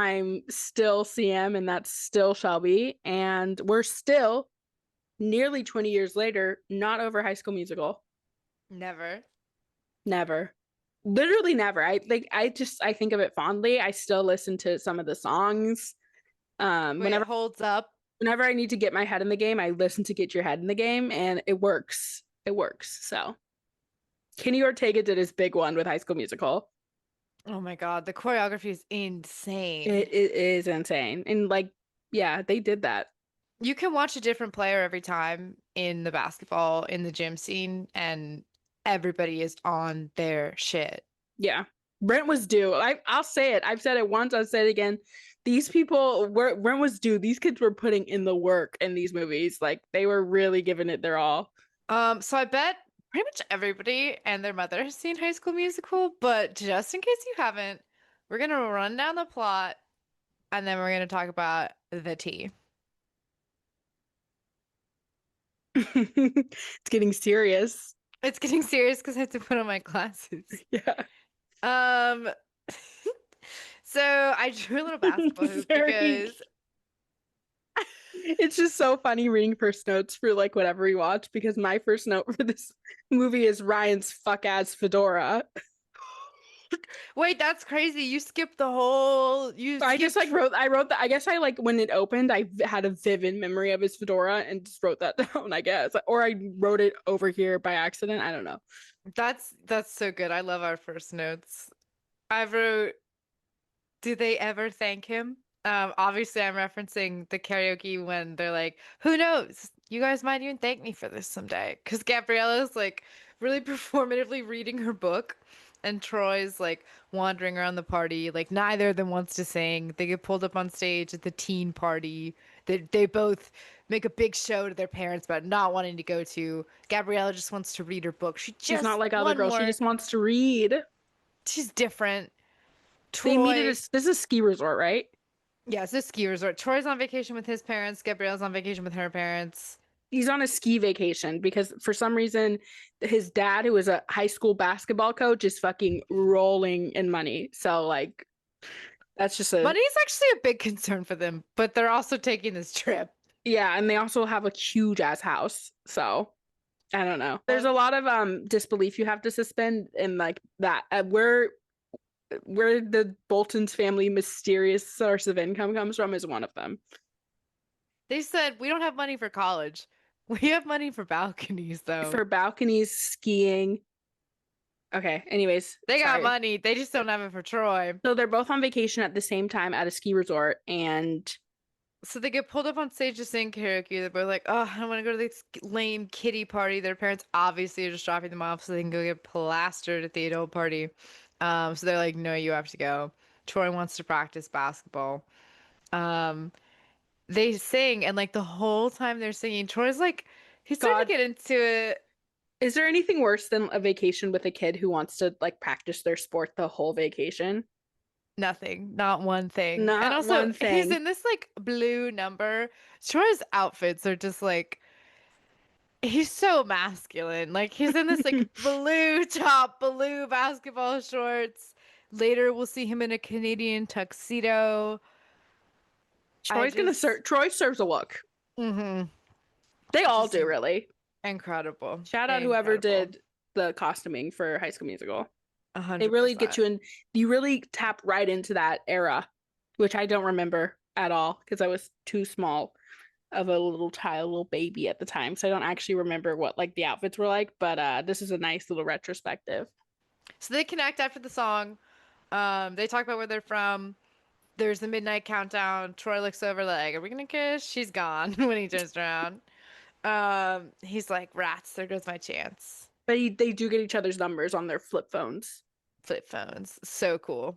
I'm still CM and that's still Shelby. And we're still nearly 20 years later, not over High School Musical. Never. Never. Literally never. I think of it fondly. I still listen to some of the songs. Wait, it holds up. Whenever I need to get my head in the game, I listen to Get Your Head in the Game, and it works. It works. So Kenny Ortega did his big one with High School Musical. Oh my God, the choreography is insane. It is insane. And like, yeah, they did that. You can watch a different player every time in the basketball, in the gym scene, and everybody is on their shit. Yeah. Brent was due. I'll say it. I've said it once, I'll say it again. These people were Brent was due. These kids were putting in the work in these movies. Like they were really giving it their all. So I bet pretty much everybody and their mother has seen High School Musical, but just in case you haven't, we're gonna run down the plot and then we're gonna talk about the tea. It's getting serious. It's getting serious because I have to put on my glasses. Yeah. Um, so I drew a little basketball hoop because it's just so funny reading first notes for like whatever we watch because my first note for this movie is Ryan's fuck ass fedora. Wait, that's crazy. You skipped the whole I just like I wrote that. I guess I like when it opened, I had a vivid memory of his fedora and just wrote that down, I guess. Or I wrote it over here by accident. I don't know. That's so good. I love our first notes. I wrote, do they ever thank him? Obviously I'm referencing the karaoke when they're like, who knows? You guys might even thank me for this someday. Because Gabriella's like really performatively reading her book, and Troy's like wandering around the party. Like neither of them wants to sing. They get pulled up on stage at the teen party. They both make a big show to their parents about not wanting to go to. Gabriella just wants to read her book. She's not like other girls. She just wants to read. She's different. They Troy. meet at this is a ski resort, right? Yeah, it's a ski resort. Troy's on vacation with his parents. Gabriella's on vacation with her parents. He's on a ski vacation because for some reason his dad, who was a high school basketball coach, is fucking rolling in money. So like that's just money's actually a big concern for them, but they're also taking this trip. Yeah, and they also have a huge ass house. So I don't know. There's a lot of disbelief you have to suspend in like that. Where the Bolton's family mysterious source of income comes from is one of them. They said we don't have money for college. We have money for balconies, though. For balconies, skiing. Okay, anyways. They got money. They just don't have it for Troy. So they're both on vacation at the same time at a ski resort, and so they get pulled up on stage to sing karaoke. They're both like, oh, I don't want to go to this lame kiddie party. Their parents obviously are just dropping them off so they can go get plastered at the adult party. So they're like, no, you have to go. Troy wants to practice basketball. They sing, and like the whole time they're singing, Troy's like, he's starting to get into it. Is there anything worse than a vacation with a kid who wants to like practice their sport the whole vacation? Nothing, not one thing. Not and also, one thing. He's in this like blue number. Troy's outfits are just like, he's so masculine. Like he's in this like blue top, blue basketball shorts. Later, we'll see him in a Canadian tuxedo. Troy serves a look. Mm-hmm. They all do, really. Incredible. Shout out whoever did the costuming for High School Musical. 100%. They really get you in. You really tap right into that era, which I don't remember at all because I was too small of a little child, little baby at the time. So I don't actually remember what like the outfits were like, but this is a nice little retrospective. So they connect after the song. They talk about where they're from. There's the midnight countdown. Troy looks over like, are we gonna kiss? She's gone when he turns around. He's like, rats, there goes my chance. But they do get each other's numbers on their flip phones. Flip phones. So cool.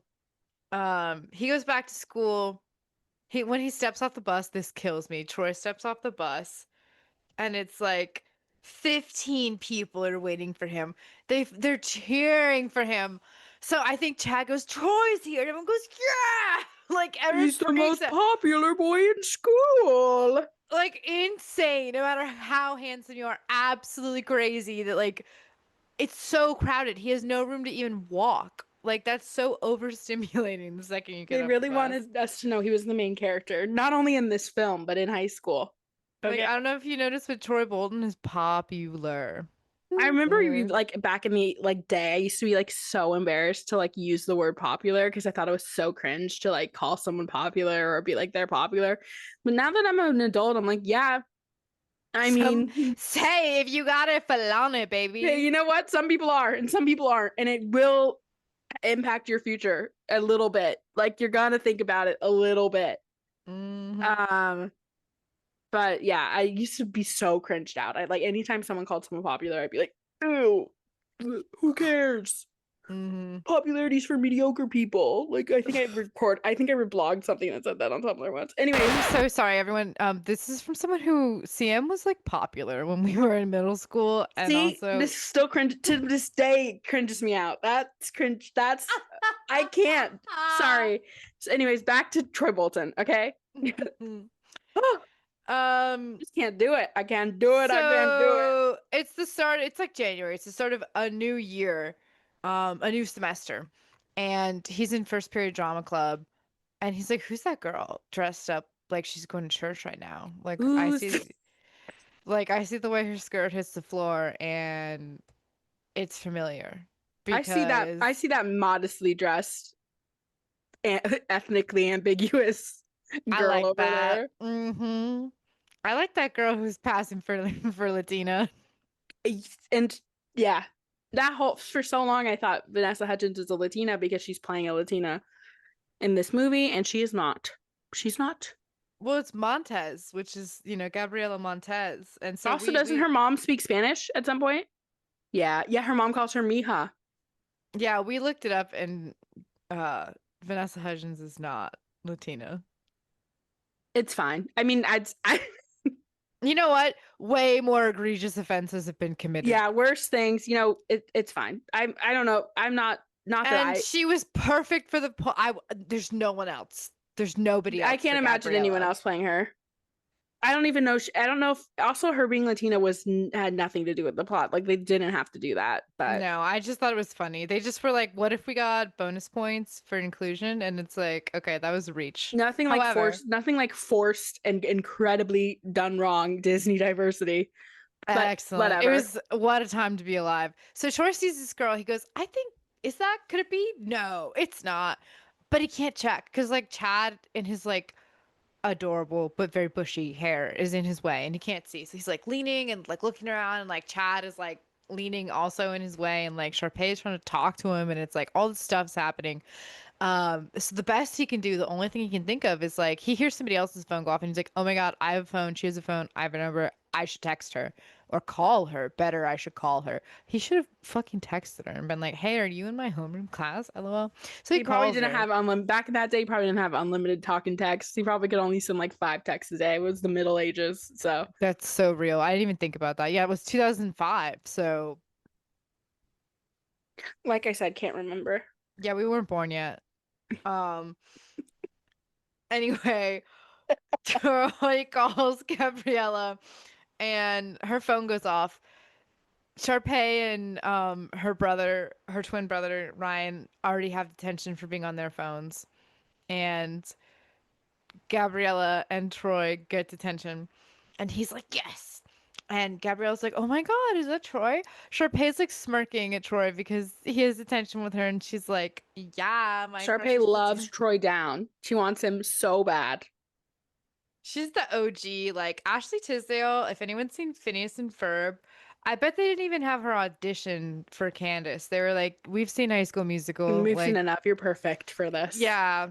He goes back to school. When he steps off the bus, this kills me. Troy steps off the bus and it's like 15 people are waiting for him. They're cheering for him. So I think Chad goes, Troy's here. And everyone goes, yeah! Like he's the most popular boy in school. Like insane. No matter how handsome you are, absolutely crazy that like it's so crowded. He has no room to even walk. Like that's so overstimulating the second you get They off the really bus. wanted us to know he was the main character, not only in this film, but in high school. Like Okay. I don't know if you noticed, but Troy Bolton is popular. I remember Popular. like back in the like day, I used to be like so embarrassed to like use the word popular because I thought it was so cringe to like call someone popular or be like they're popular. But now that I'm an adult, I'm like, yeah, I Some mean, say if you got it, on it, hey, baby. you know what? Some people are and some people aren't, and it will impact your future a little bit. Like you're gonna think about it a little bit. Hmm. Um, but yeah, I used to be so cringed out. I like anytime someone called someone popular, I'd be like, ew, who cares? Hmm. Popularity's for mediocre people. Like I think I reblogged something that said that on Tumblr once. Anyways, I'm so sorry, everyone. This is from someone who CM was like popular when we were in middle school, and see, also this still cringe to this day cringes me out. That's cringe. That's I can't. Sorry. So anyways, back to Troy Bolton, okay? um Just can't do it. I can't do it. I can't do it. so it's the start, it's like January, it's the start of a new year, a new semester, and he's in first period drama club, and he's like, who's that girl dressed up like she's going to church right now? Like Who's I see the way her skirt hits the floor, and it's familiar I because see that modestly dressed ethnically ambiguous I girl like over that. there. I like that girl who's passing for for Latina. And yeah, that whole for so long I thought Vanessa Hudgens is a Latina because she's playing a Latina in this movie, and she is not. She's not. Well, it's Montez, which is, Gabriela Montez. And so Also, we doesn't we her mom speak Spanish at some point? Yeah, yeah, her mom calls her Mija. yeah, we looked it up, and Vanessa Hudgens is not Latina. It's fine. I mean, I You know what? Way more egregious offenses have been committed. yeah, worse things. It's fine. I don't know. I'm not that And she was perfect for the there's no one else. There's nobody I else for can't imagine anyone Gabriella. else playing her. I don't even know. I don't know if also her being Latina had nothing to do with the plot. Like they didn't have to do that, but No, I just thought it was funny. They just were like, what if we got bonus points for inclusion? And it's like, okay, that was a reach. However, nothing like forced and incredibly done wrong Disney diversity. But excellent. It whatever. was what a time to be alive. So Troy sees this girl. He goes, I think, could it be? No, it's not. But he can't check because like Chad in his like adorable but very bushy hair is in his way and he can't see. So he's like leaning and like looking around and like Chad is like leaning also in his way and like Sharpay is trying to talk to him and it's like all this stuff's happening. So the best he can do, the only thing he can think of is like he hears somebody else's phone go off and he's like, oh my God, I have a phone. She has a phone. I have a number. I should text her or call her. Better, I should call her. He should have fucking texted her and been like, hey, are you in my homeroom class? LOL. So he He probably calls didn't her. have unlimited back in that day. He probably didn't have unlimited talking texts. He probably could only send like 5 texts a day. It was the Middle Ages, so That's so real. I didn't even think about that. Yeah, it was 2005. So like I said, can't remember. yeah, we weren't born yet. Um, anyway, Troy calls Gabriella and her phone goes off. Sharpay and her twin brother Ryan already have detention for being on their phones. And Gabriella and Troy get detention. And he's like, yes. And Gabriella's like, oh my God, is that Troy? Sharpay's like smirking at Troy because he has attention with her. And she's like, yeah, my Sharpay precious loves Latina. Troy down. She wants him so bad. She's the OG. Like Ashley Tisdale, if anyone's seen Phineas and Ferb, I bet they didn't even have her audition for Candace. They were like, we've seen High School Musical. We've seen Like, enough. You're perfect for this. yeah,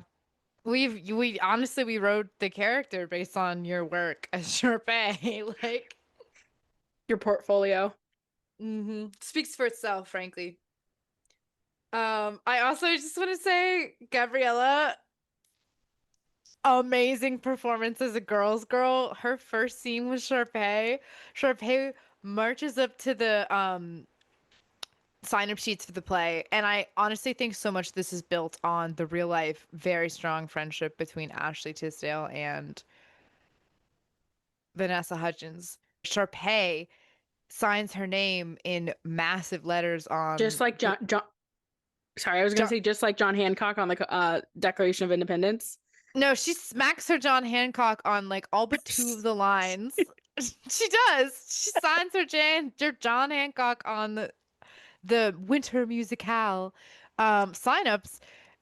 we honestly we wrote the character based on your work as Sharpay. Like, Your portfolio. speaks for itself, frankly. I also just want to say, Gabriella, amazing performance as a girl's girl. Her first scene with Sharpay. Sharpay marches up to the sign up sheets for the play, and I honestly think so much this is built on the real life, very strong friendship between Ashley Tisdale and Vanessa Hudgens. Sharpay signs her name in massive letters Just on like the John Sorry, I was gonna say just like John Hancock on the Declaration of Independence. No, she smacks her John Hancock on like all but two of the lines. She does. She signs her John Hancock on the winter musicale signups,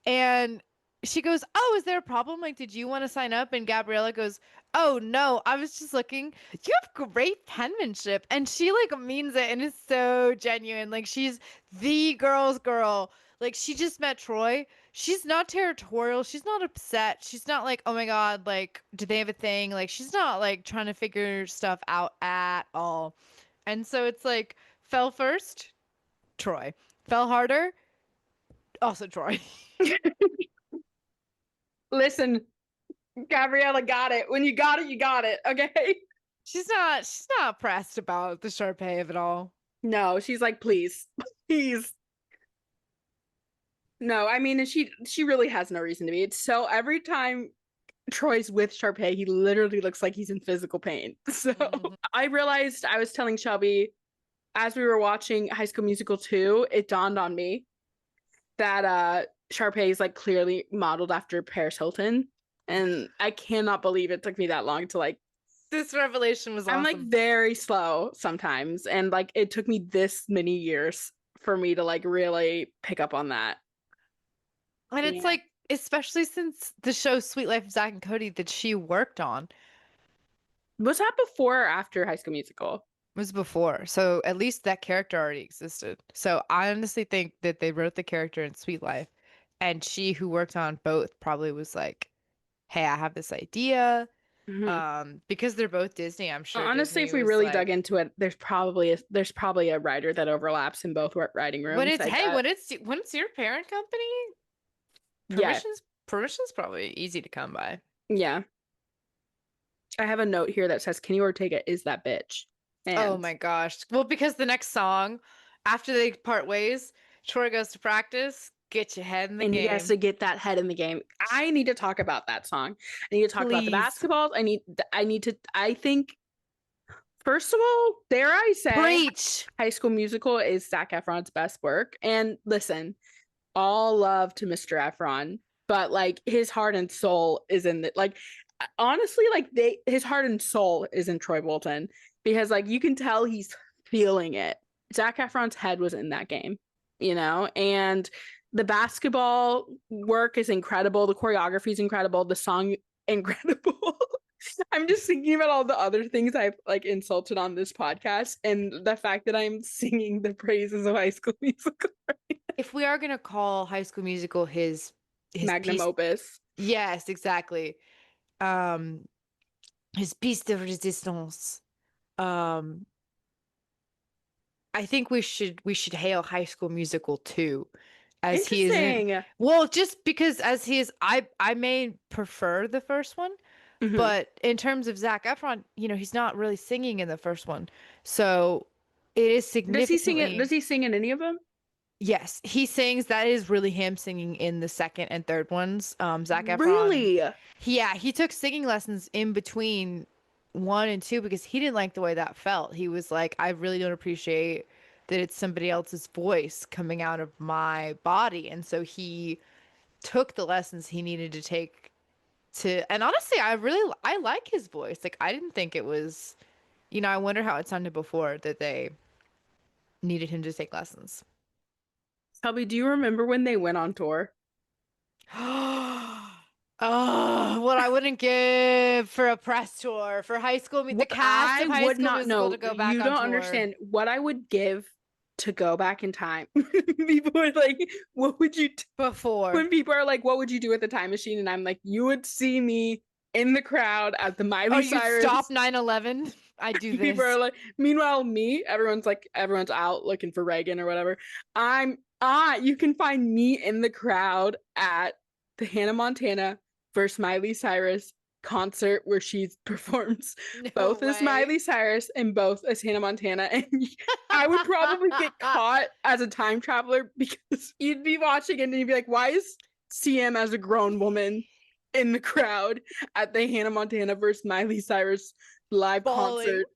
and she goes, "Oh, is there a problem? Like, did you want to sign up?" And Gabriella goes, "Oh no, I was just looking. You have great penmanship," and she like means it, and it's so genuine. Like she's the girl's girl. Like she just met Troy. She's not territorial. She's not upset. She's not like, "Oh my God, like, do they have a thing?" Like she's not like trying to figure stuff out at all. And so it's like, fell first, Troy. Fell harder, also Troy. Listen, Gabriella got it. When you got it, you got it. Okay. She's not pressed about the Sharpay of it all. No, she's like, please, please. No, I mean, she really has no reason to be. It's so every time Troy's with Sharpay, he literally looks like he's in physical pain. So I realized I was telling Shelby as we were watching High School Musical 2, it dawned on me that Sharpay is like clearly modeled after Paris Hilton. And I cannot believe it took me that long to like. This revelation was awesome. I'm like very slow sometimes. And like it took me this many years for me to like really pick up on that. And it's like, especially since the show Sweet Life of Zack and Cody that she worked on. Was that before or after High School Musical? It was before. So at least that character already existed. So I honestly think that they wrote the character in Sweet Life. And she who worked on both probably was like, hey, I have this idea. Because they're both Disney, I'm sure. Honestly, Disney if we really like, dug into it, there's probably a writer that overlaps in both writing rooms. When it's your parent company, permission's probably easy to come by. Yeah. I have a note here that says Kenny Ortega is that bitch. And oh my gosh. Well, because the next song, after they part ways, Troy goes to practice. Get your head in the game. And he has to get that head in the game. I need to talk about that song. I need to talk about the basketballs. I think, first of all, dare I say, preach. High School Musical is Zac Efron's best work. And listen, all love to Mr. Efron, but like his heart and soul is in the, like, honestly, like his heart and soul is in Troy Bolton, because like you can tell he's feeling it. Zac Efron's head was in that game, you know, and the basketball work is incredible. The choreography is incredible. The song, incredible. I'm just thinking about all the other things I've like insulted on this podcast, and the fact that I'm singing the praises of High School Musical. If we are gonna call High School Musical his magnum opus, yes, exactly. His piece de resistance. I think we should hail High School Musical 2. As he is just because as he is, I may prefer the first one, but in terms of Zac Efron, you know, he's not really singing in the first one, so it is significantly. Does he sing in any of them? Yes, he sings. That is really him singing in the second and third ones. Zac Efron. Really? Yeah, he took singing lessons in between 1 and 2 because he didn't like the way that felt. He was like, I really don't appreciate that it's somebody else's voice coming out of my body. And so he took the lessons he needed to take and honestly, I like his voice. Like, I didn't think it was, you know, I wonder how it sounded before that they needed him to take lessons. Shelby, do you remember when they went on tour? Oh, what I wouldn't give for a press tour for High School Musical. The cast of High School Musical to go back on tour. You don't understand what I would give to go back in time. People are like, what would you do? Before? When people are like, what would you do with the time machine? And I'm like, you would see me in the crowd at the Miley Cyrus. You stop 9/11? I do this. People are like, meanwhile, everyone's out looking for Reagan or whatever. You can find me in the crowd at the Hannah Montana versus Miley Cyrus concert where she performs both as Miley Cyrus and both as Hannah Montana, and I would probably get caught as a time traveler because you'd be watching it and you'd be like, why is CM as a grown woman in the crowd at the Hannah Montana versus Miley Cyrus live concert?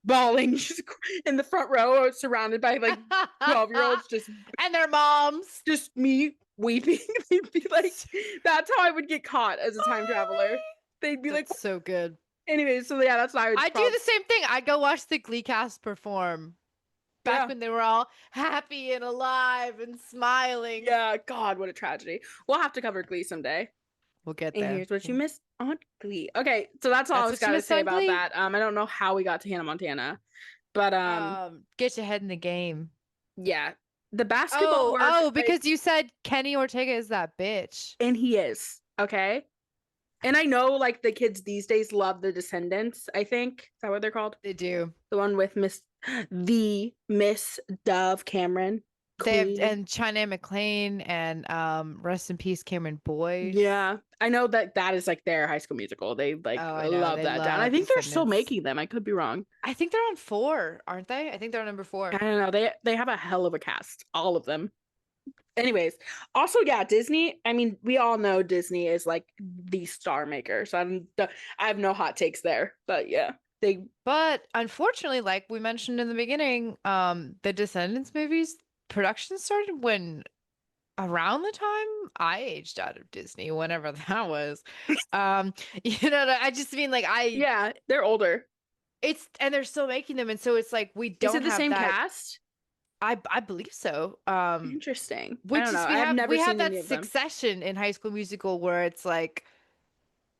bawling just in the front row, surrounded by like 12-year-olds, and their moms. just me weeping. They'd be like, that's how I would get caught as a time traveler. They'd be like, That's so good. anyway, so yeah, that's what I would. I do the same thing. I go watch the Glee cast perform back when they were all happy and alive and smiling. Yeah, God, what a tragedy. We'll have to cover Glee someday. We'll get And there. here's what you missed on Glee. Okay, so that's all I was gonna say about Glee? that. I don't know how we got to Hannah Montana, but get your head in the game. yeah, the basketball work. Oh, because you said Kenny Ortega is that bitch, and he is okay. And I know, like, the kids these days love The Descendants. I think is that what they're called? They do. The one with Miss Dove Cameron. They have, and China McClain and rest in peace Cameron Boyd. Yeah, I know that is like their High School Musical. They like love that down. I think they're still making them. I could be wrong. I think they're on 4, aren't they? I think they're on number 4. I don't know. They have a hell of a cast, all of them. Anyways, also yeah, Disney. I mean, we all know Disney is like the star maker. So I have no hot takes there. But yeah, But unfortunately, like we mentioned in the beginning, the Descendants movies production started when around the time I aged out of Disney, whenever that was. I just mean like yeah, they're older. And they're still making them, and so it's like we don't have the same cast. I believe so. Interesting. Which I don't know. we have, never we seen have that any of them. succession in High School Musical where it's like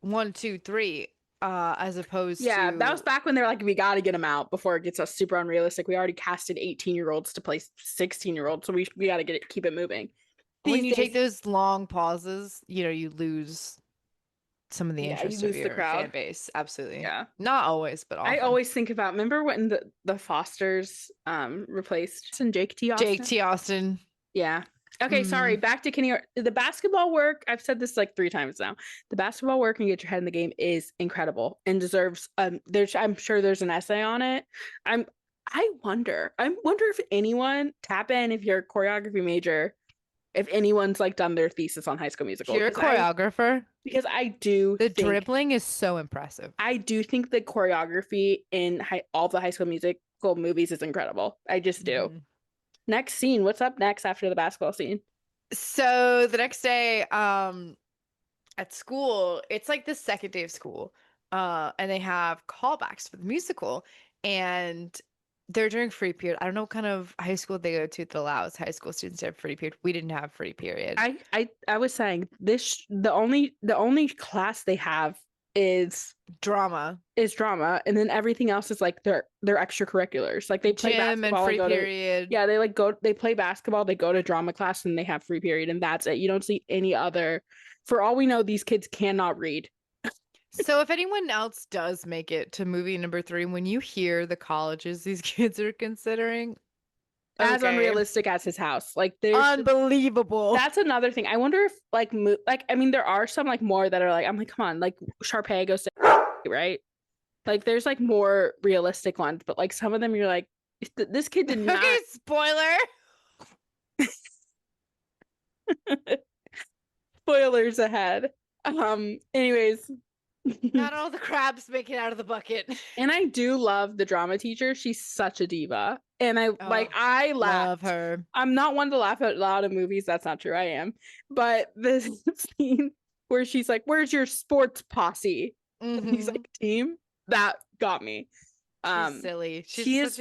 1, 2, 3. As opposed to that was back when they're like, we got to get them out before it gets us super unrealistic. We already casted 18-year-olds to play 16-year-olds, so we got to keep it moving. When you take those long pauses, you lose some of the interest of your fan base. Absolutely. Yeah. Not always, but often. I always think about, remember when the Fosters replaced Jake T. Austin? Jake T. Austin. Yeah. Okay, sorry. Back to Kenny. The basketball work, I've said this like 3 times now. The basketball work and get your head in the game is incredible and deserves I'm sure there's an essay on it. I wonder if anyone, tap in if you're a choreography major, if anyone's like done their thesis on High School Musical. You're a choreographer? Because I do think dribbling is so impressive. I do think the choreography in all the High School Musical movies is incredible. I just do. Next scene. What's up next after the basketball scene? So the next day, at school, it's like the second day of school, and they have callbacks for the musical, and they're during free period. I don't know what kind of high school they go to that allows high school students to have free period. We didn't have free period. I was saying this. The only class they have is drama, and then everything else is like their extracurriculars. Like they play gym basketball and free period. They play basketball, they go to drama class, and they have free period, and that's it. You don't see any other. For all we know, these kids cannot read. So if anyone else does make it to movie number 3, when you hear the colleges these kids are considering, as unrealistic as his house, like there's unbelievable. That's another thing. I wonder if I mean, there are some like more that are like, I'm like, come on, like Sharpay goes to right, like there's like more realistic ones, but like some of them you're like, this kid did not. Okay, spoiler. Spoilers ahead. Anyways. Not all the crabs make it out of the bucket. And I do love the drama teacher. She's such a diva. And I I love her. I'm not one to laugh out loud in movies. That's not true. I am. But this scene where she's like, where's your sports posse? And he's like, team? That got me. She's silly. She's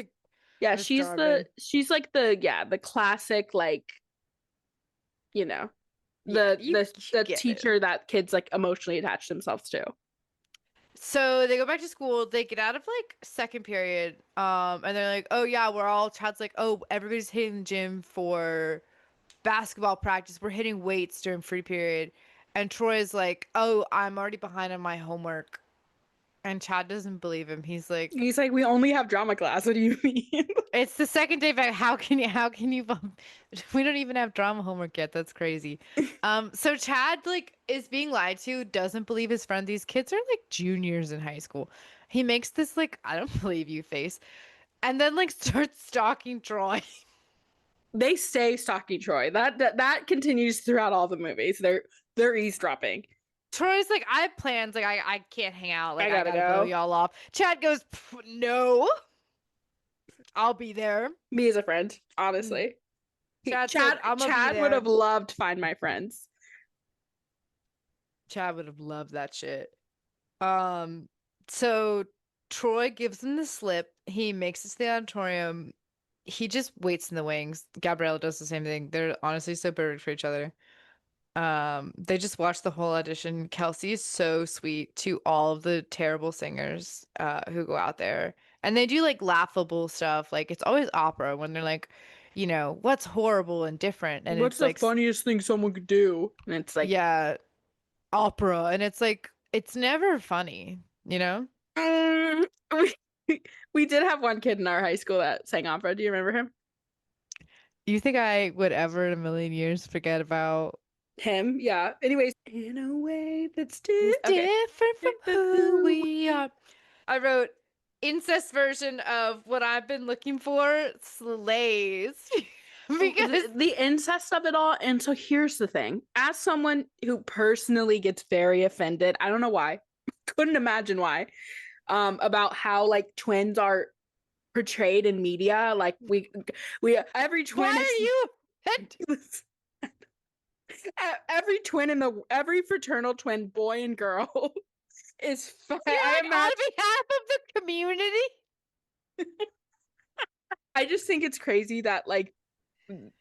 like the classic, like, the teacher that kids like emotionally attach themselves to. So they go back to school, they get out of like second period, and they're like, oh yeah, Chad's like, oh, everybody's hitting the gym for basketball practice. We're hitting weights during free period. And Troy's like, oh, I'm already behind on my homework. And Chad doesn't believe him. He's like, we only have drama class. What do you mean? It's the second day back. How can you we don't even have drama homework yet. That's crazy. So Chad like is being lied to, doesn't believe his friend. These kids are like juniors in high school. He makes this like, I don't believe you face. And then like starts stalking Troy. They stay stalking Troy. That continues throughout all the movies. They're eavesdropping. Troy's like, I have plans. Like, I can't hang out. Like, I gotta go. Blow y'all off. Chad goes, no. I'll be there. Me as a friend, Mm. honestly. Chad said, Chad I'm gonna be Chad would there. have loved Find My Friends. Chad would have loved that shit. Um, so Troy gives him the slip. He makes it to the auditorium. He just waits in the wings. Gabriella does the same thing. They're honestly so perfect for each other. They just watch the whole audition. Kelsey is so sweet to all of the terrible singers who go out there. And they do like laughable stuff. Like it's always opera when they're like, what's horrible and different. And What's it's the like, funniest thing someone could do? And it's like, yeah, opera. And it's like, it's never funny, mm, we did have one kid in our high school that sang opera. Do you remember him? You think I would ever in a million years forget about Him, yeah. Anyways, in a way that's is okay. different from who we are? I wrote incest version of what I've been looking for slays because The incest of it all. And so here's the thing. As someone who personally gets very offended, I don't know why, couldn't imagine why, about how like twins are portrayed in media. Like we every twin why is are you offended? every twin in the every fraternal twin, boy and girl, is You're I like on imagine. behalf of the community? I just think it's crazy that like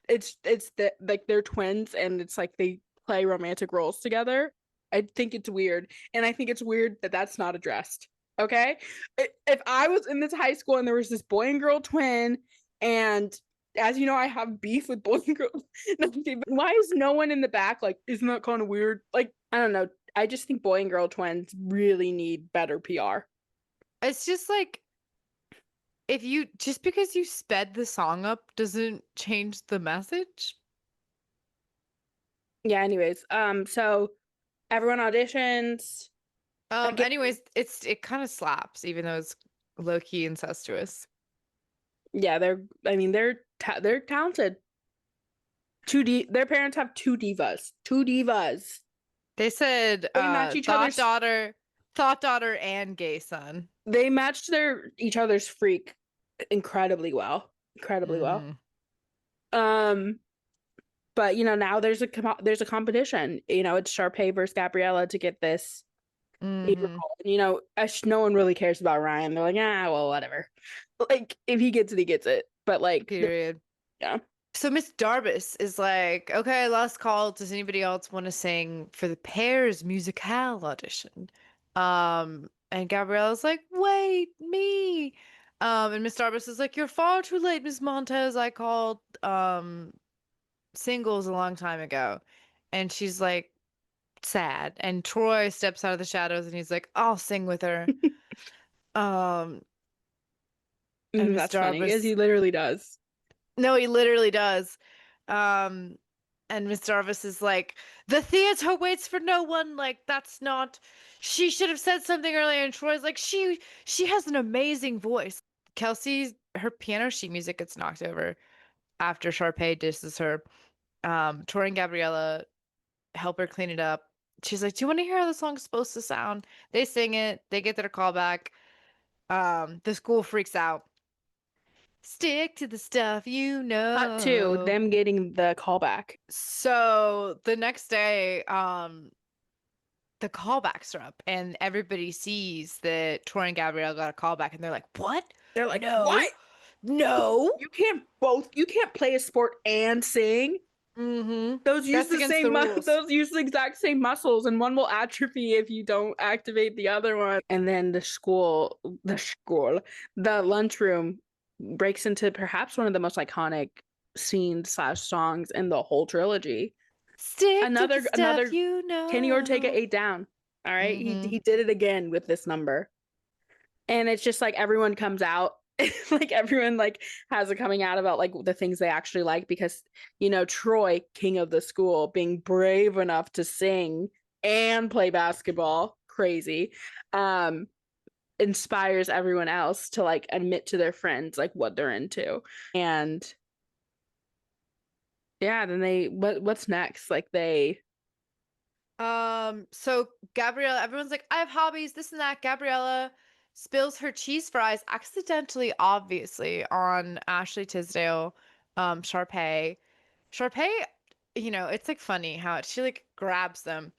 it's the like they're twins and it's like they play romantic roles together. I think it's weird, and I think it's weird that that's not addressed. Okay, if I was in this high school and there was this boy and girl twin, and as you know, I have beef with boys and girls. Why is no one in the back like, isn't that kind of weird? Like, I don't know. I just think boy and girl twins really need better PR. It's just like if you just because you sped the song up doesn't change the message. Yeah. Anyways, so everyone auditions. Again, Anyways, it kind of slaps, even though it's low key incestuous. yeah, I mean, they're talented. Their parents have two divas. Two divas. They said They match each other's. thought daughter, and gay son. They matched each other's freak incredibly well. Incredibly well. Mm. Um, but now there's a competition. It's Sharpay versus Gabriella to get this major Hmm. role. No one really cares about Ryan. They're like, well, whatever. Like, if he gets it, he gets it. But like, Period. yeah. So Miss Darbus is like, okay, last call. Does anybody else want to sing for the Pairs musicale audition? And Gabriella's like, wait, me. And Miss Darbus is like, you're far too late, Miss Montez. I called singles a long time ago. And she's like, sad. And Troy steps out of the shadows and he's like, I'll sing with her. Um, and Miss That's funny because Darbus, he literally does. no, he literally does. Um, and Miss Jarvis is like, the theater waits for no one. Like, that's not. She should have said something earlier. And Troy's like, she has an amazing voice. Kelsey, her piano sheet music gets knocked over after Sharpay disses her. Troy and Gabriella help her clean it up. She's like, do you want to hear how the song's supposed to sound? They sing it. They get their call back. The school freaks out. Stick to the stuff you Cut to know. them getting the callback. So the next day, the callbacks are up, and everybody sees that Troy and Gabrielle got a callback, and they're like, "What? They're like, No, what? no." You can't play a sport and sing. Mm-hmm. Those use That's the against same the rules. those use the exact same muscles, and one will atrophy if you don't activate the other one. And then the lunchroom breaks into perhaps one of the most iconic scenes slash songs in the whole trilogy. Stick to the Another stuff you Kenny Ortega know. 8 down. All right, Mm-hmm. he did it again with this number, and it's just like everyone comes out. Like everyone like has a coming out about like the things they actually like, because Troy, king of the school, being brave enough to sing and play basketball, crazy, um inspires everyone else to like admit to their friends like what they're into. And yeah, then what's next, like they So Gabriella, everyone's like, I have hobbies, this and that. Gabriella spills her cheese fries accidentally, obviously, on Ashley Tisdale, Sharpay. Sharpay, it's like funny how she like grabs them.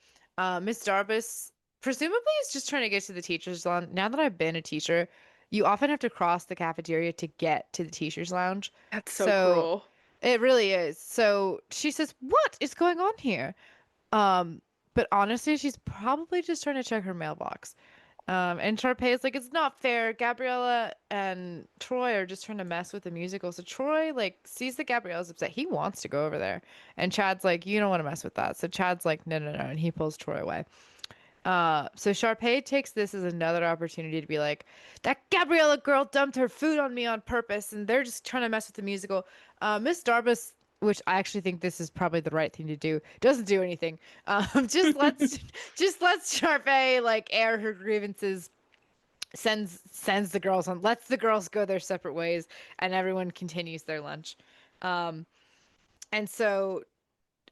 Miss Darbus presumably is just trying to get to the teacher's lounge. Now that I've been a teacher, you often have to cross the cafeteria to get to the teacher's lounge. That's so So cruel. it really is. So she says, "What is going on here?" Um, but honestly, she's probably just trying to check her mailbox. And Sharpay is like, it's not fair. Gabriella and Troy are just trying to mess with the musical. So Troy like sees that Gabriella's upset. He wants to go over there. And Chad's like, you don't want to mess with that. So Chad's like, no, no, no. And he pulls Troy away. So Sharpay takes this as another opportunity to be like, that Gabriella girl dumped her food on me on purpose, and they're just trying to mess with the musical. Miss Darbus, which I actually think this is probably the right thing to do, doesn't do anything. Just lets just lets Sharpay like air her grievances, sends the girls on, lets the girls go their separate ways, and everyone continues their lunch. And so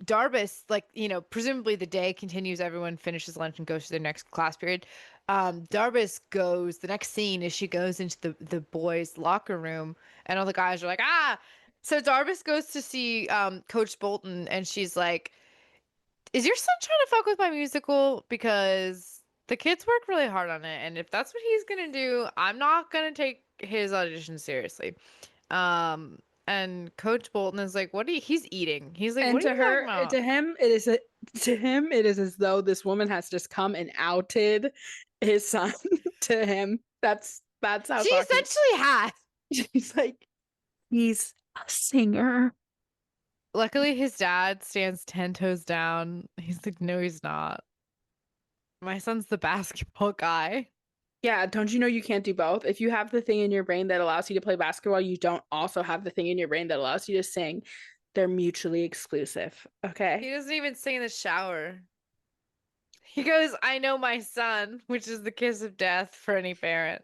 Darbus, like, presumably the day continues, everyone finishes lunch and goes to their next class period. Darbus goes, the next scene is she goes into the boys' locker room, and all the guys are like, ah! So Darbus goes to see Coach Bolton, and she's like, is your son trying to fuck with my musical? Because the kids work really hard on it, and if that's what he's gonna do, I'm not gonna take his audition seriously. And Coach Bolton is like, he's eating. He's like, And what are you talking about? to him, it is as though this woman has just come and outed his son to him. That's how She talking. essentially has. She's like, he's a singer. Luckily, his dad stands 10 toes down. He's like, no, he's not. My son's the basketball guy. Yeah, don't you know you can't do both? If you have the thing in your brain that allows you to play basketball, you don't also have the thing in your brain that allows you to sing. They're mutually exclusive. Okay. He doesn't even sing in the shower. He goes, I know my son, which is the kiss of death for any parent.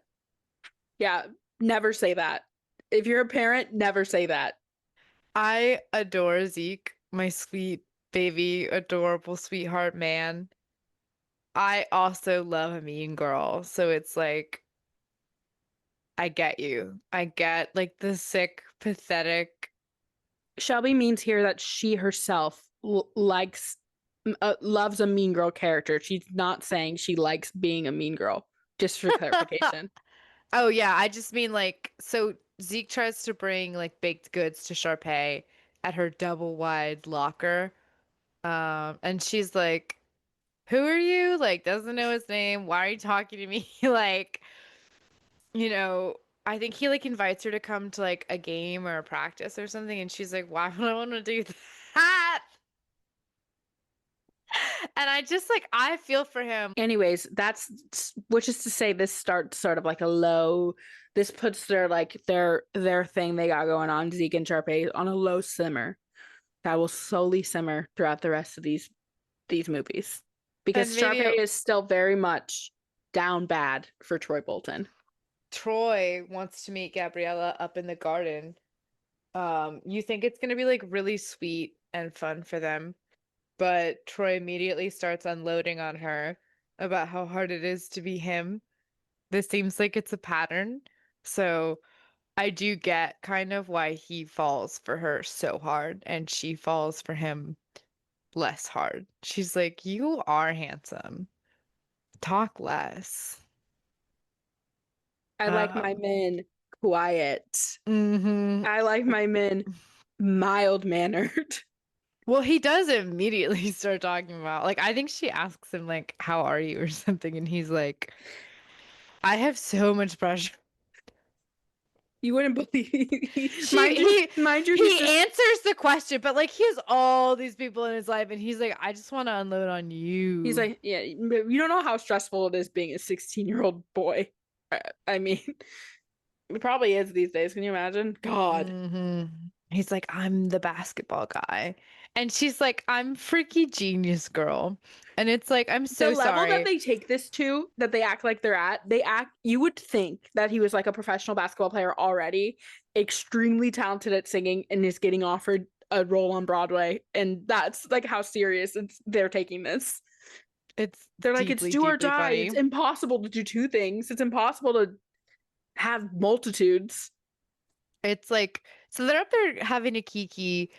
Yeah, never say that. If you're a parent, never say that. I adore Zeke, my sweet baby, adorable sweetheart man. I also love a mean girl. So it's like, I get you. I get like the sick, pathetic. Shelby means here that she herself likes, loves a mean girl character. She's not saying she likes being a mean girl, just for clarification. Oh yeah, I just mean like, so Zeke tries to bring like baked goods to Sharpay at her double wide locker. And she's like, who are you? Like, doesn't know his name. Why are you talking to me? Like, you know, I think he like invites her to come to like a game or a practice or something, and she's like, why would I want to do that? And I just like, I feel for him. Anyways, which is to say this starts sort of like a low, this puts their thing they got going on, Zeke and Sharpay, on a low simmer that will slowly simmer throughout the rest of these movies, because Sharpay is still very much down bad for Troy Bolton. Troy wants to meet Gabriella up in the garden. You think it's gonna be like really sweet and fun for them, but Troy immediately starts unloading on her about how hard it is to be him. This seems like it's a pattern. So I do get kind of why he falls for her so hard and she falls for him less hard. She's like, you are handsome. Talk less. I like my men quiet. Mm-hmm. I like my men mild-mannered. Well, he does immediately start talking about, like, I think she asks him, like, how are you or something, and he's like, I have so much pressure. You wouldn't believe. He He's answers the question, but like he has all these people in his life, and he's like, I just want to unload on you. He's like, yeah, you don't know how stressful it is being a 16-year-old boy. I mean, it probably is these days. Can you imagine? God. Mm-hmm. He's like, I'm the basketball guy. And she's like, I'm freaky genius girl. And it's like, I'm so the level sorry. that they take this to, that they act like they're at, you would think that he was like a professional basketball player already, extremely talented at singing, and is getting offered a role on Broadway. And that's like how serious they're taking this. It's They're like, it's deeply, do or deeply die. funny. It's impossible to do two things. It's impossible to have multitudes. It's like, so they're up there having a kiki,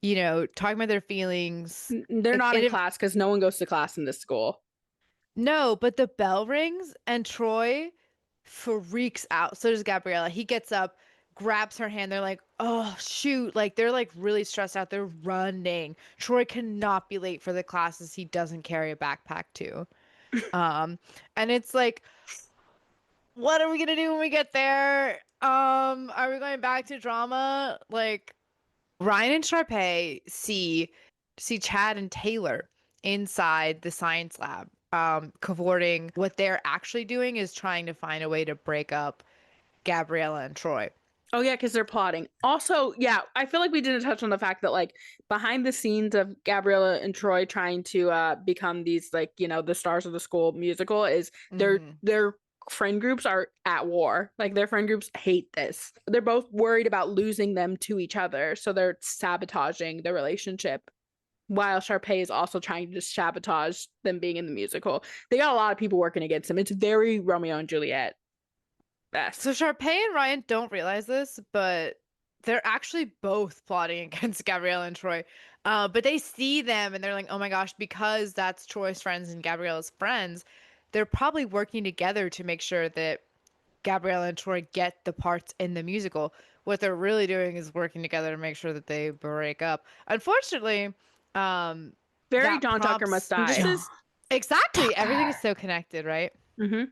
you know, talking about their feelings. They're It, not in it class because no one goes to class in this school. No, but the bell rings and Troy freaks out. So does Gabriella. He gets up, grabs her hand. They're like, oh, shoot. Like, they're like really stressed out. They're running. Troy cannot be late for the classes he doesn't carry a backpack to. Um, and it's like, what are we gonna do when we get there? Are we going back to drama? Like, Ryan and Sharpay see Chad and Taylor inside the science lab, cavorting. What they're actually doing is trying to find a way to break up Gabriella and Troy. Oh yeah, because they're plotting. Also, yeah, I feel like we didn't touch on the fact that like behind the scenes of Gabriella and Troy trying to become these like, you know, the stars of the school musical is their friend groups are at war. Like their friend groups hate this. They're both worried about losing them to each other, so they're sabotaging the relationship. While Sharpay is also trying to sabotage them being in the musical. They got a lot of people working against them. It's very Romeo and Juliet. Best. So Sharpay and Ryan don't realize this, but they're actually both plotting against Gabriella and Troy. But they see them and they're like, oh my gosh, because that's Troy's friends and Gabriella's friends, they're probably working together to make sure that Gabriella and Troy get the parts in the musical. What they're really doing is working together to make sure that they break up. Unfortunately, Very that John Tucker Must prompts Die. exactly everything is so connected, right? Mm-hmm.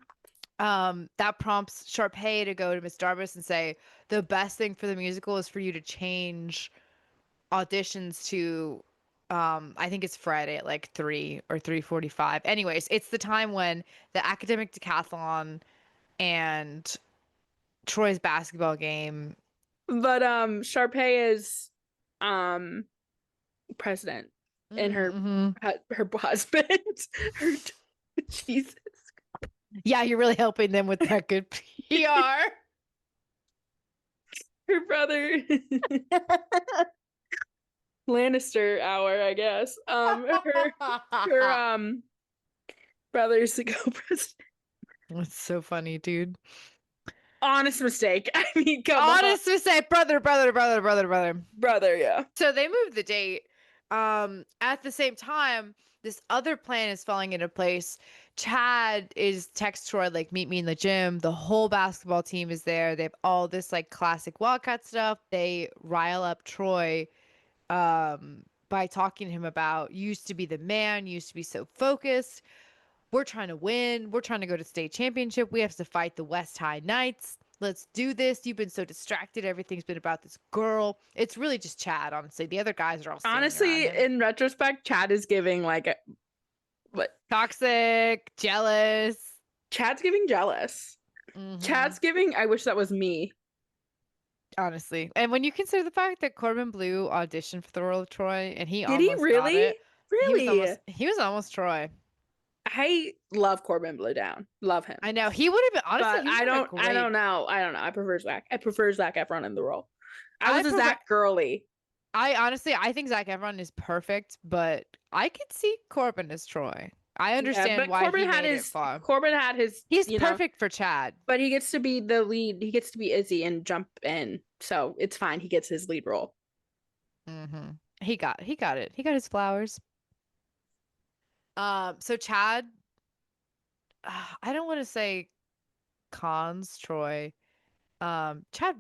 That prompts Sharpay to go to Miss Darbus and say the best thing for the musical is for you to change auditions to I think it's Friday at like 3 or 3:45. Anyways, it's the time when the academic decathlon and Troy's basketball game. But Sharpay is um president and her Mm-hmm. her husband. Her Jesus. Yeah, you're really helping them with that good PR. Her brother Lannister hour, I guess. Her brother's the co-president. That's so funny, dude. Honest mistake. I mean, come Honest to say, brother. brother, yeah. So they moved the date. At the same time, this other plan is falling into place. Chad is text Troy like, meet me in the gym. The whole basketball team is there. They have all this like classic Wildcat stuff. They rile up Troy by talking to him about used to be the man, used to be so focused. We're trying to win. We're trying to go to state championship. We have to fight the West High Knights. Let's do this. You've been so distracted. Everything's been about this girl. It's really just Chad, honestly. The other guys are all Honestly, in retrospect, Chad is giving like what? Toxic, jealous. Chad's giving jealous. Chad's giving I wish that was me. Honestly. And when you consider the fact that Corbin Bleu auditioned for the role of Troy and he Did he almost got really? it. Really? He was almost Troy. I love Corbin Bleu Down. Love him. I know. He would have been honestly. But I don't know. I prefer Zach. I prefer Zac Efron in the role. I was a Zach girly. I honestly I think Zac Efron is perfect, but I could see Corbin as Troy. I understand why Corbin he had made his it far. Corbin had his He's perfect for Chad. But he gets to be the lead. He gets to be Izzy and jump in. So it's fine. He gets his lead role. He got it. He got his flowers. So Chad, I don't want to say cons Troy. Chad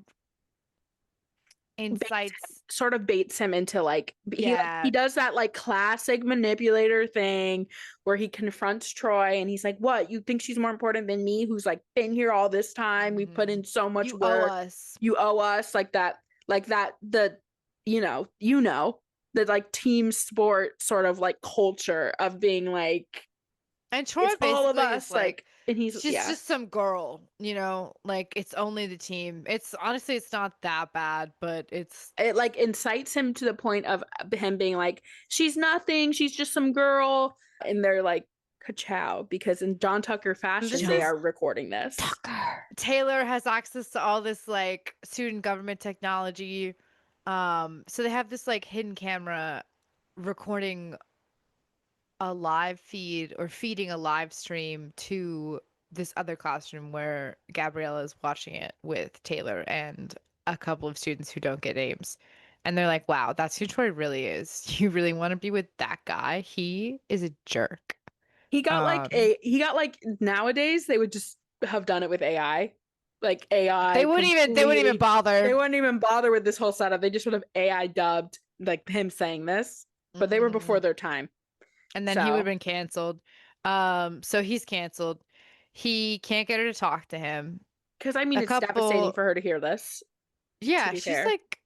Sort of baits him into like he does that like classic manipulator thing where he confronts Troy and he's like, what, you think she's more important than me, who's like been here all this time, we put in so much work, you owe us, like that the you know the like team sport sort of like culture of being like, and Troy it's all of us like and she's just some girl, you know, like it's only the team. It's honestly, it's not that bad, but it like incites him to the point of him being like, she's nothing, she's just some girl. And they're like, ka-chow, because in John Tucker fashion, they are recording this. Taylor has access to all this like student government technology. So they have this like hidden camera recording a live feed or feeding a live stream to this other classroom where Gabriella is watching it with Taylor and a couple of students who don't get names. And they're like, wow, that's who Troy really is. You really want to be with that guy? He is a jerk. He got like nowadays they would just have done it with AI. Like AI they wouldn't even bother. They wouldn't even bother with this whole setup. They just would have AI dubbed like him saying this. But they were before their time. And then he would have been canceled. So he's canceled. He can't get her to talk to him. Because I mean, it's devastating for her to hear this. Yeah,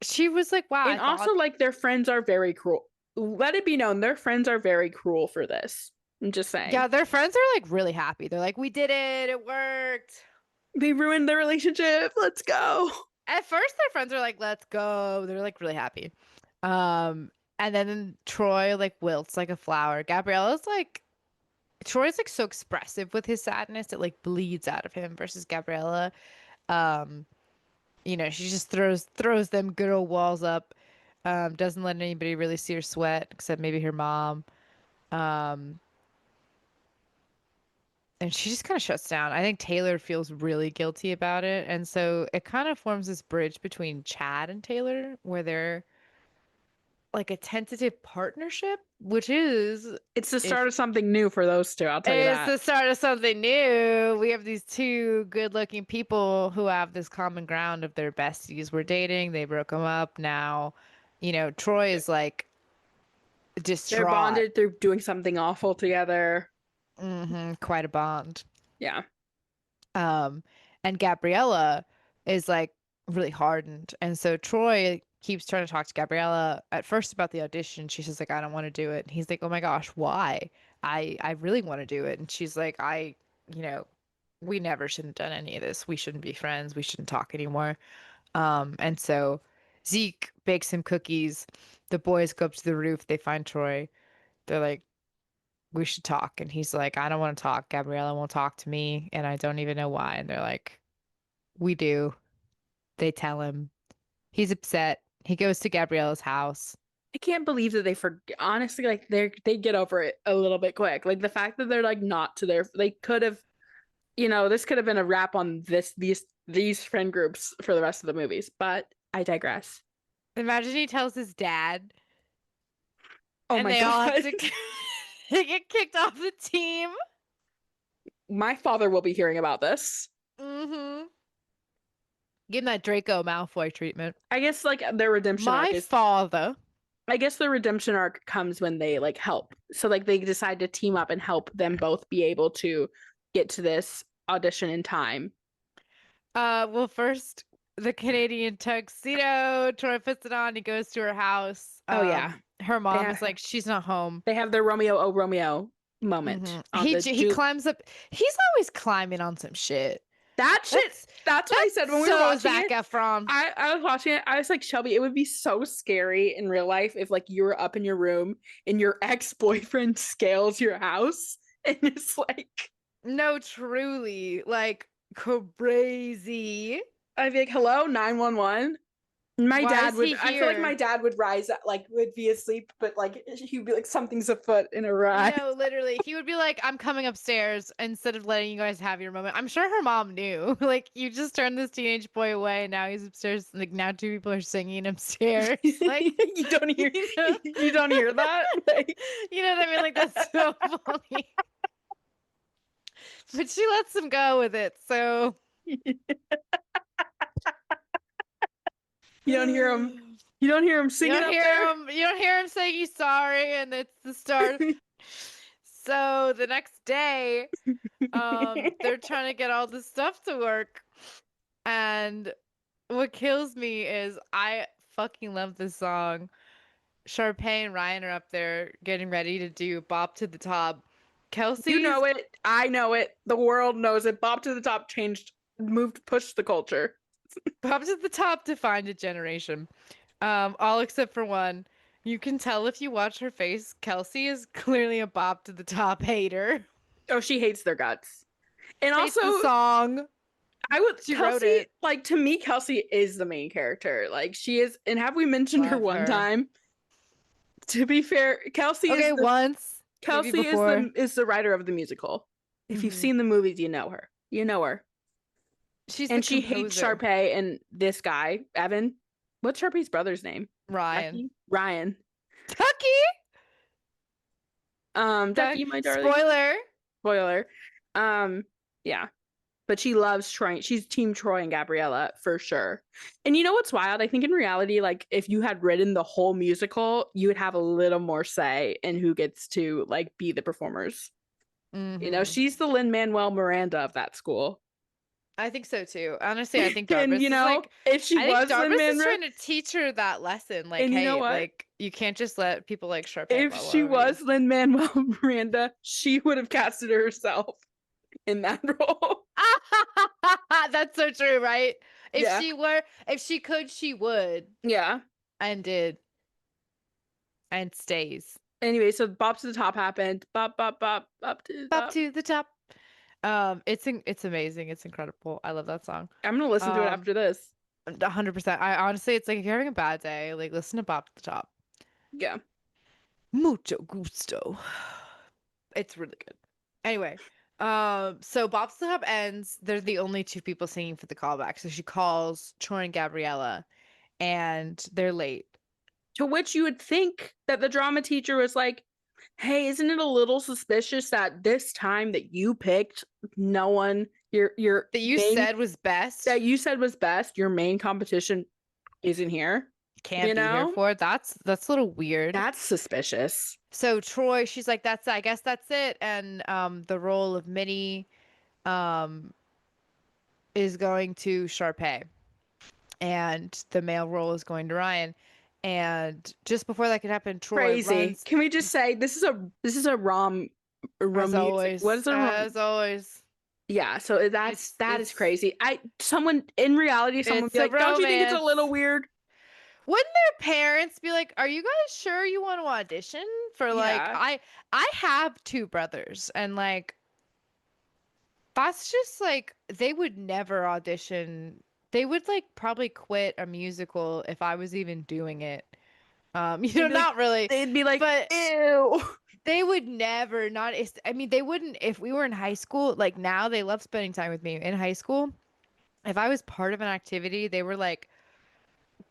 she was like, wow. And also, like, their friends are very cruel. Let it be known, their friends are very cruel for this. I'm just saying. Yeah, their friends are like really happy. They're like, we did it. It worked. They ruined their relationship. Let's go. At first, their friends are like, let's go. They're like really happy. And then Troy like wilts like a flower. Troy's like so expressive with his sadness, it like bleeds out of him versus Gabriella. You know, she just throws them good old walls up. Doesn't let anybody really see her sweat except maybe her mom. And she just kind of shuts down. I think Taylor feels really guilty about it. And so it kind of forms this bridge between Chad and Taylor where they're like a tentative partnership, which is it's the start of something new for those two. I'll tell you that. It's the start of something new. We have these two good-looking people who have this common ground of their besties were dating. They broke them up. Now, you know, Troy is like distraught. They're bonded through doing something awful together. Quite a bond. Yeah. And Gabriella is like really hardened, and so Troy keeps trying to talk to Gabriella at first about the audition. She says like, I don't want to do it. And he's like, oh my gosh, why? I really want to do it. And she's like, you know, we never should have done any of this. We shouldn't be friends. We shouldn't talk anymore. And so Zeke bakes him cookies. The boys go up to the roof. They find Troy. They're like, we should talk. And he's like, I don't want to talk. Gabriella won't talk to me. And I don't even know why. And they're like, we do. They tell him. He's upset. He goes to Gabriella's house. I can't believe that they honestly, like they get over it a little bit quick. Like the fact that they're like not to they could have, you know, this could have been a wrap on these friend groups for the rest of the movies, but I digress. Imagine he tells his dad. Oh my God. They get kicked off the team. My father will be hearing about this. Give him that Draco Malfoy treatment. I guess like their redemption arc is father. I guess the redemption arc comes when they like help. So like they decide to team up and help them both be able to get to this audition in time. Well, first the Canadian tuxedo. Troy puts it on. He goes to her house. Oh yeah. Her mom is like, she's not home. They have their Romeo moment. He climbs up. He's always climbing on some shit. That's what I said when we were watching Zac Efron. I was watching it. I was like, Shelby, it would be so scary in real life if like you were up in your room and your ex-boyfriend scales your house and it's like, no, truly, like crazy. I'd be like, hello, 911. I feel like my dad would rise up, like would be asleep, but like he'd be like, something's afoot in a ride. No, literally, he would be like, I'm coming upstairs instead of letting you guys have your moment. I'm sure her mom knew. Like, you just turned this teenage boy away, and now he's upstairs. Like now, two people are singing upstairs. Like you don't hear that. Like, you know what I mean? Like that's so funny. But she lets him go with it, so. You don't hear him. You don't hear him singing. You don't hear him saying he's sorry, and it's the start. So the next day, they're trying to get all this stuff to work, and what kills me is I fucking love this song. Sharpay and Ryan are up there getting ready to do "Bop to the Top." Kelsey, you know it. I know it. The world knows it. "Bop to the Top" pushed the culture. Bop to the Top defined a generation. All except for one. You can tell if you watch her face. Kelsey is clearly a Bop to the Top hater. Oh, she hates their guts. And hates also the song. She wrote it. Like, to me, Kelsey is the main character. Like, she is. And have we mentioned her one time? To be fair, Kelsey Maybe Kelsey before. is the writer of the musical. If you've seen the movies, you know her. You know her. She's the And she hates composer. Sharpay and this guy, Evan. What's Sharpay's brother's name? Ryan. Ducky? Ryan. Ducky. Ducky, my darling. Spoiler. Yeah. But she loves Troy. She's team Troy and Gabriella for sure. And you know what's wild? I think in reality, like if you had written the whole musical, you would have a little more say in who gets to like be the performers. You know, she's the Lin-Manuel Miranda of that school. I think so too. Honestly, I think And Darbus you is know, like, if she I think was Darbus is Lin-Manuel, trying to teach her that lesson. Like, and you know hey, what? like you can't just let people like Sharpay If fall she over you. was Lin-Manuel Miranda, she would have casted herself in that role. That's so true, right? Yeah. If she could, she would. Yeah. And did. And stays. Anyway, so Bop to the Top happened. Bop, bop, bop, bop to the Up top. to the top. It's amazing. It's incredible. I love that song. I'm gonna listen to it after this. 100%. I honestly, it's like if you're having a bad day, like listen to Bop to the Top. Yeah. Mucho gusto. It's really good. Anyway, so Bop to the Top ends. They're the only two people singing for the callback. So she calls Troy and Gabriella, and they're late. To which you would think that the drama teacher was like, hey, isn't it a little suspicious that this time that you picked, no one, your that you said was best, that you said was best, your main competition isn't here? Can't be here for it. That's a little weird. That's suspicious. So Troy, she's like, I guess that's it. And the role of Minnie is going to Sharpay. And the male role is going to Ryan. And just before that could happen, Troy runs. Can we just say this is a rom as always. What is a rom? As always. Yeah, so that is crazy. Someone in reality, someone would be like, don't you think it's a little weird? Wouldn't their parents be like, are you guys sure you want to audition for like I have two brothers and like that's just like they would never audition. They would like probably quit a musical if I was even doing it. Not really. They'd be like, but ew. They would never I mean, they wouldn't if we were in high school. Like now they love spending time with me. In high school, if I was part of an activity, they were like,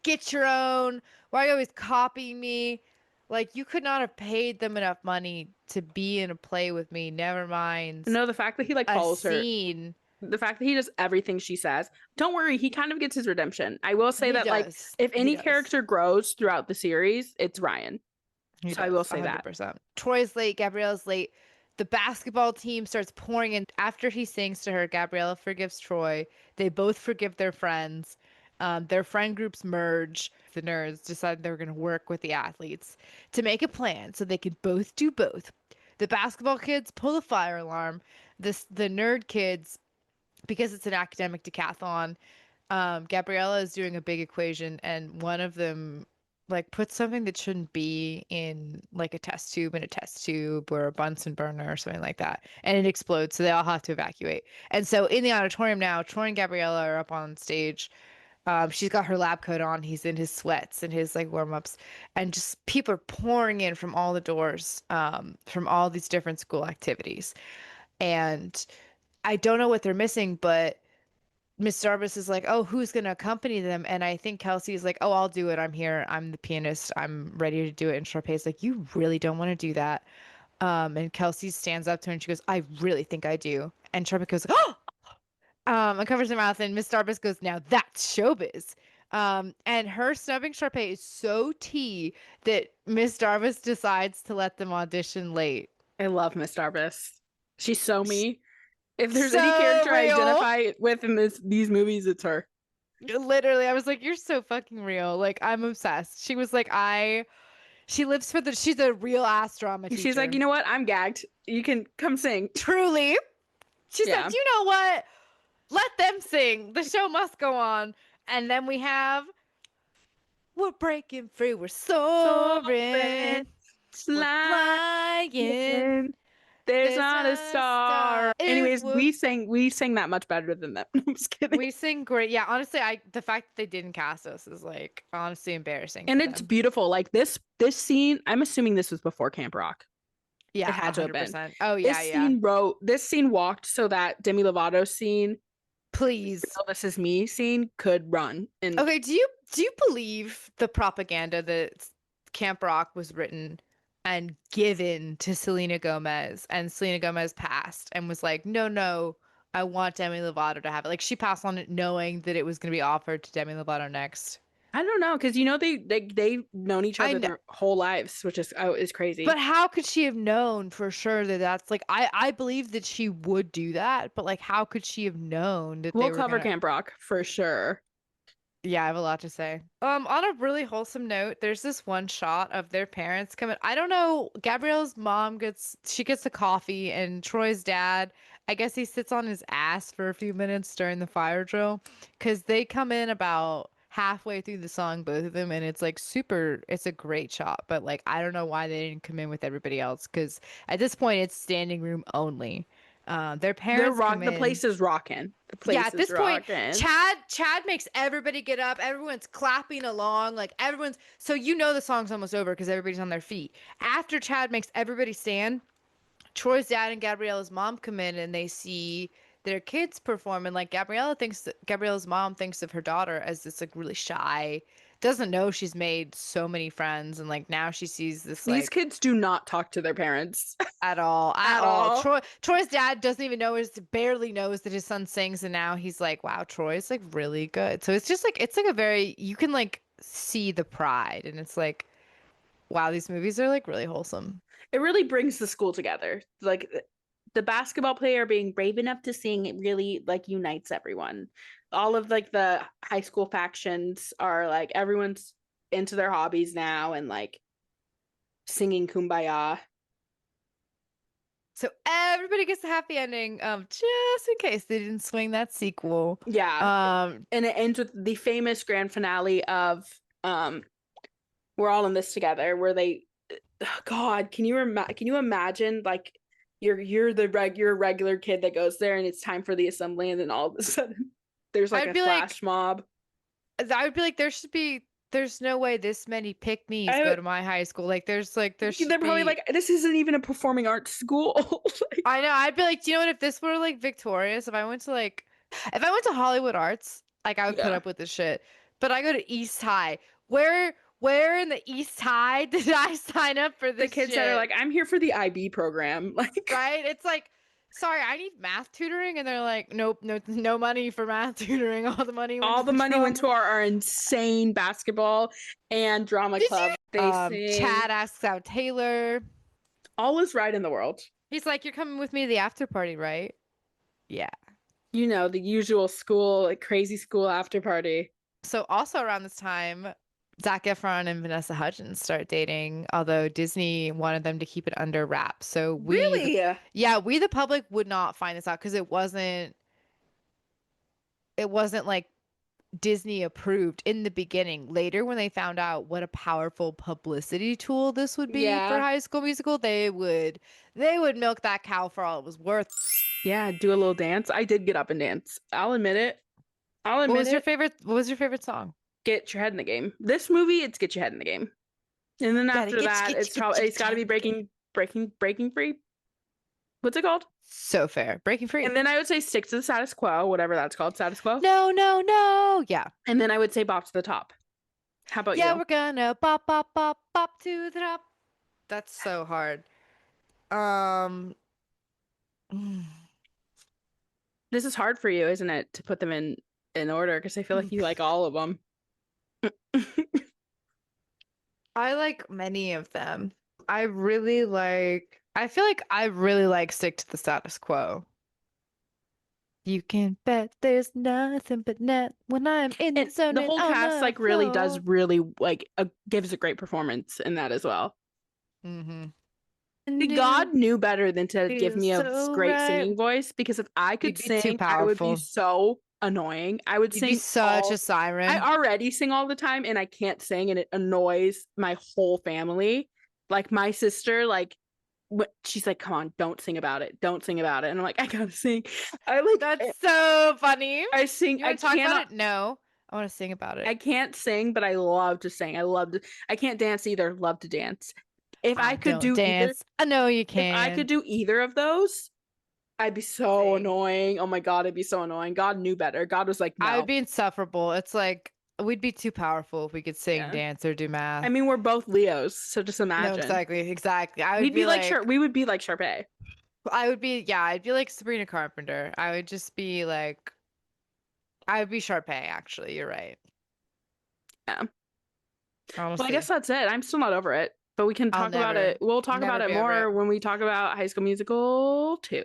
get your own. Why are you always copying me? Like you could not have paid them enough money to be in a play with me. Never mind. No, the fact that he like follows her. The fact that he does everything she says. Don't worry, he kind of gets his redemption. I will say that like if any character grows throughout the series, it's Ryan. I will say 100%. That. Troy's late, Gabriella's late. The basketball team starts pouring in. After he sings to her, Gabriella forgives Troy. They both forgive their friends. Their friend groups merge. The nerds decide they're going to work with the athletes to make a plan so they could both do both. The basketball kids pull the fire alarm. The nerd kids, because it's an academic decathlon, Gabriella is doing a big equation, and one of them like puts something that shouldn't be in like a test tube or a Bunsen burner or something like that, and it explodes. So they all have to evacuate. And so in the auditorium now, Troy and Gabriella are up on stage. She's got her lab coat on. He's in his sweats and his like warm-ups, and just people are pouring in from all the doors, from all these different school activities. And I don't know what they're missing, but Miss Darbus is like, oh, who's going to accompany them? And I think Kelsey is like, oh, I'll do it. I'm here. I'm the pianist. I'm ready to do it. And Sharpay's like, you really don't want to do that. And Kelsey stands up to her and she goes, I really think I do. And Sharpay goes, oh, and covers her mouth. And Miss Darbus goes, now that's showbiz. And her snubbing Sharpay is so tea that Miss Darbus decides to let them audition late. I love Miss Darbus. She's so me. If there's any character I identify with in these movies, it's her. Literally, I was like, you're so fucking real. Like, I'm obsessed. She was like, she lives for she's a real ass drama teacher. She's like, you know what? I'm gagged. You can come sing. Truly. She said, you know what? Let them sing. The show must go on. And then we have, we're breaking free. We're soaring. Flying. There's not a star. Anyways, we sang that much better than them. I'm just kidding. We sing great. Yeah, honestly, the fact that they didn't cast us is like honestly embarrassing. And it's beautiful. Like this scene, I'm assuming this was before Camp Rock. It Yeah, had to have been. 100%. Oh yeah, yeah. This scene walked so that Demi Lovato scene, Please. "Oh, This Is Me" scene could run. And Okay, do you believe the propaganda that Camp Rock was written and given to Selena Gomez, and Selena Gomez passed and was like, "No, no, I want Demi Lovato to have it." Like she passed on it knowing that it was going to be offered to Demi Lovato next. I don't know, because they've known each I other know, their whole lives, which is crazy. but how could she have known for sure that that's like I believe that she would do that, but like how could she have known that We'll they were cover gonna. Camp Rock for sure. Yeah, I have a lot to say. On a really wholesome note, there's this one shot of their parents coming. I don't know, Gabrielle's mom gets a coffee, and Troy's dad, I guess he sits on his ass for a few minutes during the fire drill, because they come in about halfway through the song, both of them, and it's like it's a great shot, but like I don't know why they didn't come in with everybody else, because at this point it's standing room only. Their parents come The in. place is rocking. The Yeah, place at is this point, rocking. Chad makes everybody get up. Everyone's clapping along. Like everyone's so you know the song's almost over because everybody's on their feet. After Chad makes everybody stand, Troy's dad and Gabriella's mom come in and they see their kids perform, and like Gabriella's mom thinks of her daughter as this like really shy, doesn't know she's made so many friends, and like now she sees this These like kids do not talk to their parents at at all. all. Troy's dad doesn't even know barely knows that his son sings, and now he's like, wow, Troy's like really good. So it's just like it's like a very you can like see the pride, and it's like, wow, these movies are like really wholesome. It really brings the school together. Like the basketball player being brave enough to sing, it really like unites everyone. All of like the high school factions are like everyone's into their hobbies now and like singing Kumbaya. So everybody gets a happy ending, just in case they didn't swing that sequel. Yeah. Um, And it ends with the famous grand finale of We're All in This Together, where they God, can you imagine like you're a regular kid that goes there and it's time for the assembly, and then all of a sudden there's like I'd a be like, flash mob. there's no way this many pick me's go I to my high school. Like there should They're probably be. like, this isn't even a performing arts school. Like, I know. I'd be like, do you know what? If this were like Victorious, if I went to Hollywood Arts, like I would put yeah. up with this shit. But I go to East High. Where in the East High did I sign up for The this kids that are shit? like, I'm here for the IB program. Like Right? It's like, sorry, I need math tutoring, and they're like, nope, no money for math tutoring. All the money went all to the the money went drama. to our insane basketball and drama Did club. you? They sing Chad asks out Taylor. all is right in the world. He's like, you're coming with me to the after party, right? Yeah. You know, the usual school, like crazy school after party. So also around this time, Zac Efron and Vanessa Hudgens start dating, although Disney wanted them to keep it under wraps. So Really? we the public would not find this out because it wasn't like Disney approved in the beginning. Later, when they found out what a powerful publicity tool this would be for Yeah. High School Musical, they would milk that cow for all it was worth. Yeah, do a little dance. I did get up and dance. I'll admit it. What was your favorite song? Get your head in the game. This movie, it's get your head in the game. And then Gotta after that, it's got to be breaking free. What's it called? So fair. Breaking Free. And then I would say stick to the status quo, whatever that's called, status quo. No, no, no. Yeah. And then I would say bop to the top. How about Yeah, you? we're gonna bop, bop, bop, bop to the top. That's so hard. Um, This is hard for you, isn't it, to put them in order? Because I feel like you like all of them. I like many of them. I feel like I really like Stick to the Status Quo. You can bet there's nothing but net when I'm in the And zone. the and whole on cast the like really does floor. really like gives a great performance in that as well. Mm-hmm. God knew better than to give me a so great right. singing voice, because if I could You'd be too sing, I would be powerful. so annoying. I would You'd be sing such a I siren. already sing all the time and I can't sing, and it annoys my whole family. Like my sister, like she's like, come on, don't sing about it. Don't sing about it. And I'm like, I gotta sing. I like That's so funny. I sing. You I want to talk cannot. about it? No. I want to sing about it. I can't sing, but I love to sing. I can't dance either. Love to dance. if I could don't do either, dance. I know you if I can. could do either of those, I'd be so Same. annoying. Oh my God, it'd be so annoying. God knew better. God was like, I would no. be insufferable. It's like we'd be too powerful if we could sing, Yeah. dance, or do I math. mean, we're both Leos, so just No, imagine. exactly. I would We'd be be like like, we would be like Sharpay. yeah, I'd be like Sabrina Carpenter. I would just be like, I would be Sharpay, actually. You're right. Yeah. Well, I guess Honestly, that's it. I'm still not over it, but we can I'll talk about it. We'll talk about never it be over it. more when we talk about High School Musical 2.